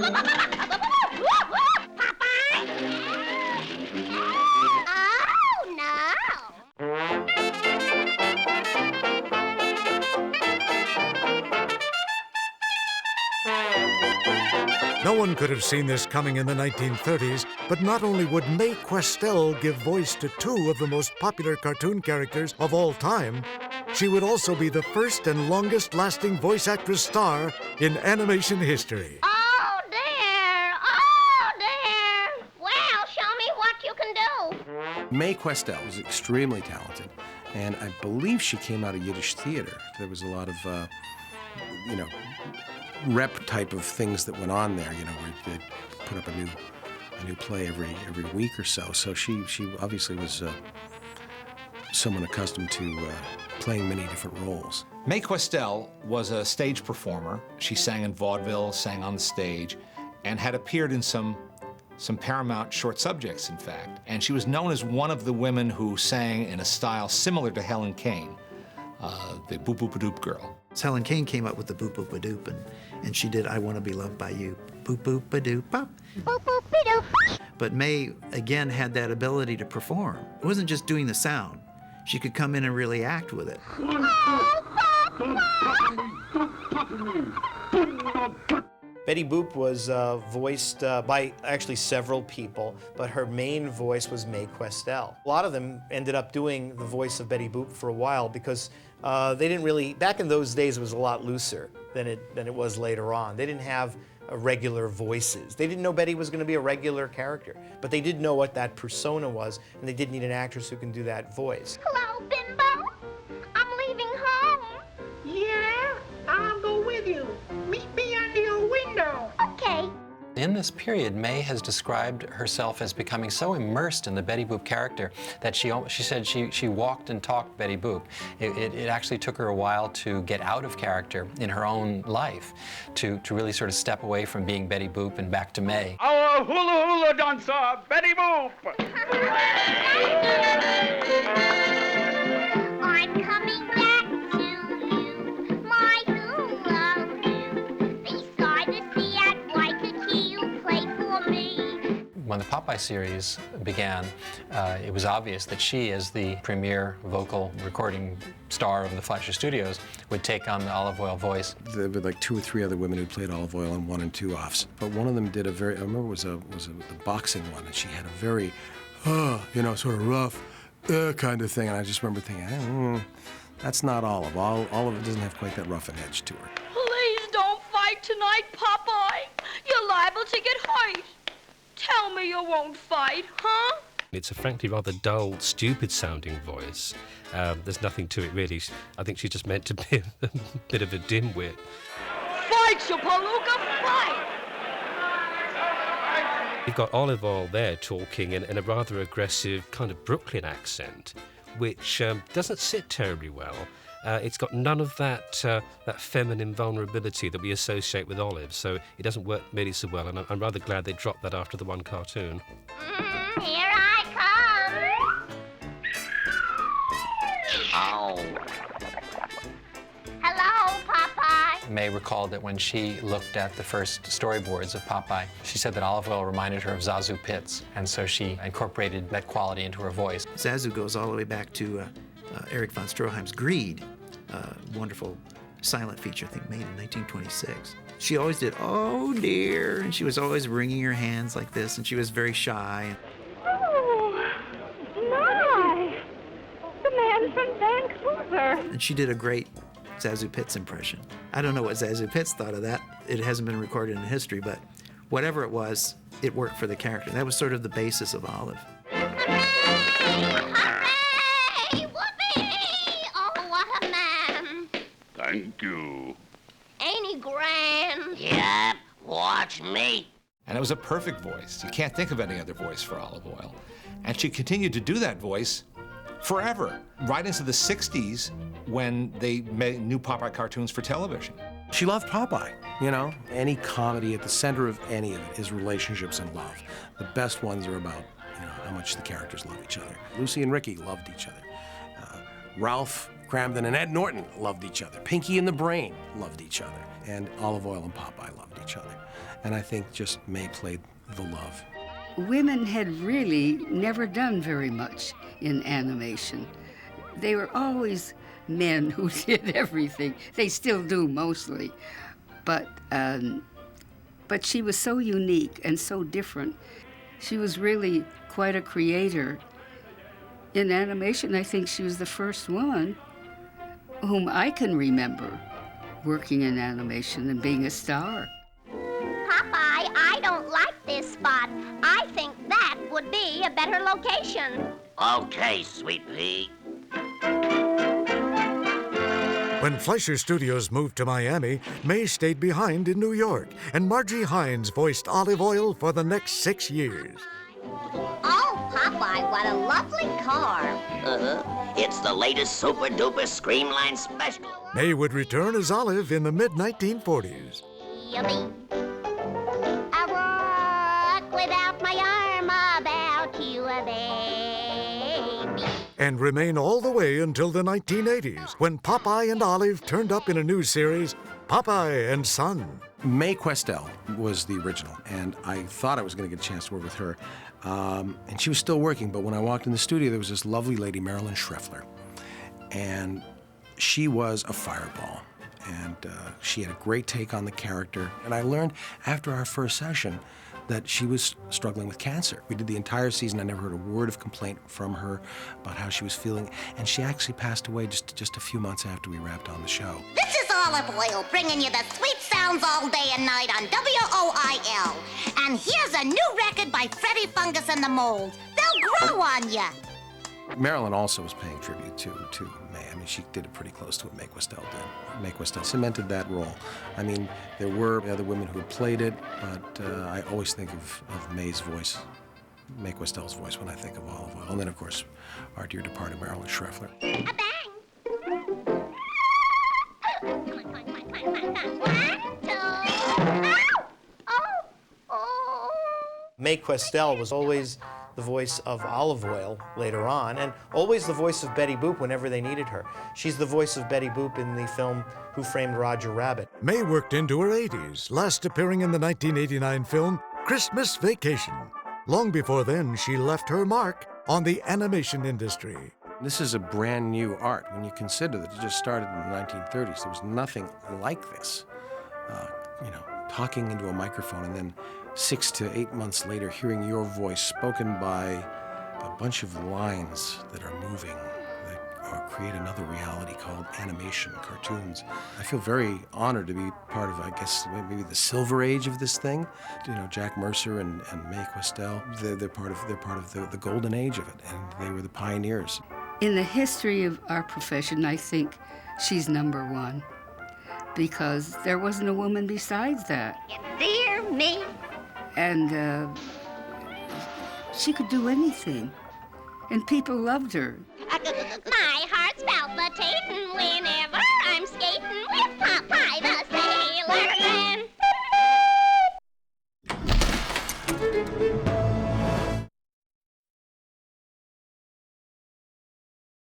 Oh, no. No one could have seen this coming in the 1930s, but not only would Mae Questel give voice to two of the most popular cartoon characters of all time, she would also be the first and longest-lasting voice actress star in animation history. Oh, dear. Oh, dear. Well, show me what you can do. Mae Questel was extremely talented, and I believe she came out of Yiddish theater. There was a lot of, rep type of things that went on there, where they'd put up a new play every week or so. So she obviously was someone accustomed to playing many different roles. Mae Questel was a stage performer. She sang in vaudeville, sang on the stage, and had appeared in some Paramount short subjects, in fact. And she was known as one of the women who sang in a style similar to Helen Kane, the Boop Boop A Doop girl. Helen Kane came up with the Boop Boop A Doop, and she did I Want to Be Loved by You. Boop Boop A Doop Bop. Boop, boop, be-doop. But Mae, again, had that ability to perform. It wasn't just doing the sound. She could come in and really act with it. Betty Boop was voiced by actually several people, but her main voice was Mae Questel. A lot of them ended up doing the voice of Betty Boop for a while because they didn't really, back in those days it was a lot looser than it was later on. They didn't have regular voices. They didn't know Betty was going to be a regular character, but they did know what that persona was, and they did need an actress who can do that voice. Hello, Bimbo. I'm leaving home. Yeah, I'll go with you. Meet me under your window. Okay. In this period, Mae has described herself as becoming so immersed in the Betty Boop character that she said she walked and talked Betty Boop. It actually took her a while to get out of character in her own life, to really sort of step away from being Betty Boop and back to Mae. Our hula hula dancer, Betty Boop. I'm coming back to you, my hula hoo. Beside the sea at Waikiki, you play for me. When the Popeye series began, it was obvious that she, as the premier vocal recording star of the Fleischer Studios, would take on the Olive Oyl voice. There were like 2 or 3 other women who played Olive Oyl on 1 and 2 offs, but one of them did I remember it was a boxing one, and she had a very, sort of rough, kind of thing, and I just remember thinking, that's not Olive. Olive doesn't have quite that rough an edge to her. Please don't fight tonight, Popeye. You're liable to get hurt. Tell me you won't fight, huh? It's a frankly rather dull, stupid-sounding voice. There's nothing to it, really. I think she's just meant to be a bit of a dimwit. Fight, Shapalooka, fight! You've got Olive Oyl there talking in a rather aggressive kind of Brooklyn accent, which doesn't sit terribly well. It's got none of that feminine vulnerability that we associate with Olive, so it doesn't work nearly so well, and I'm rather glad they dropped that after the one cartoon. Here I come. Ow. Hello, Popeye. Mae recalled that when she looked at the first storyboards of Popeye, she said that Olive Oyl reminded her of Zazu Pitts, and so she incorporated that quality into her voice. Zazu goes all the way back to Erich von Stroheim's Greed, wonderful silent feature, I think, made in 1926. She always did, oh dear, and she was always wringing her hands like this, and she was very shy. Oh, my. The man from Vancouver. And she did a great Zazu Pitts impression. I don't know what Zazu Pitts thought of that. It hasn't been recorded in history, but whatever it was, it worked for the character. That was sort of the basis of Olive. Thank you. Ain't he grand? Yep, watch me. And it was a perfect voice. You can't think of any other voice for Olive Oyl. And she continued to do that voice forever, right into the 60s when they made new Popeye cartoons for television. She loved Popeye, Any comedy, at the center of any of it is relationships and love. The best ones are about, how much the characters love each other. Lucy and Ricky loved each other. Ralph Cramden and Ed Norton loved each other. Pinky and the Brain loved each other. And Olive Oyl and Popeye loved each other. And I think just Mae played the love. Women had really never done very much in animation. They were always men who did everything. They still do mostly. But she was so unique and so different. She was really quite a creator. In animation, I think she was the first one whom I can remember working in animation and being a star. Popeye, I don't like this spot. I think that would be a better location. Okay, Sweet Pea. When Fleischer Studios moved to Miami, Mae stayed behind in New York, and Margie Hines voiced Olive Oyl for the next 6 years. Oh, Popeye, what a lovely car. It's the latest super-duper Screamline special. Mae would return as Olive in the mid-1940s. Yummy. I walk without my arm about you, baby. And remain all the way until the 1980s, when Popeye and Olive turned up in a new series, Popeye and Son. Mae Questel was the original, and I thought I was going to get a chance to work with her. And she was still working, but when I walked in the studio, there was this lovely lady, Marilyn Schreffler, and she was a fireball. And she had a great take on the character. And I learned after our first session that she was struggling with cancer. We did the entire season. I never heard a word of complaint from her about how she was feeling. And she actually passed away just a few months after we wrapped on the show. This is Olive Oyl, bringing you the sweet sounds all day and night on WOIL. And here's a new record by Freddie Fungus and the Moles. They'll grow on ya. Marilyn also was paying tribute to Mae. I mean, she did it pretty close to what Mae Questel did. Mae Questel cemented that role. I mean, there were other women who had played it, but I always think of Mae's voice, Mae Questel's voice when I think of Olive Oyl. And then, of course, our dear departed Marilyn Schreffler. A bang! Mae Questel was always the voice of Olive Oyl later on, and always the voice of Betty Boop whenever they needed her. She's the voice of Betty Boop in the film Who Framed Roger Rabbit. Mae worked into her 80s, last appearing in the 1989 film Christmas Vacation. Long before then, she left her mark on the animation industry. This is a brand new art. When you consider that it just started in the 1930s, there was nothing like this. Talking into a microphone and then 6 to 8 months later, hearing your voice spoken by a bunch of lines that are moving, that create another reality called animation, cartoons. I feel very honored to be part of, I guess, maybe the silver age of this thing. Jack Mercer and Mae Questel, they're part of the golden age of it, and they were the pioneers. In the history of our profession, I think she's number one, because there wasn't a woman besides that. Dear me. And she could do anything, and people loved her. My heart's palpitating whenever I'm skating with Popeye the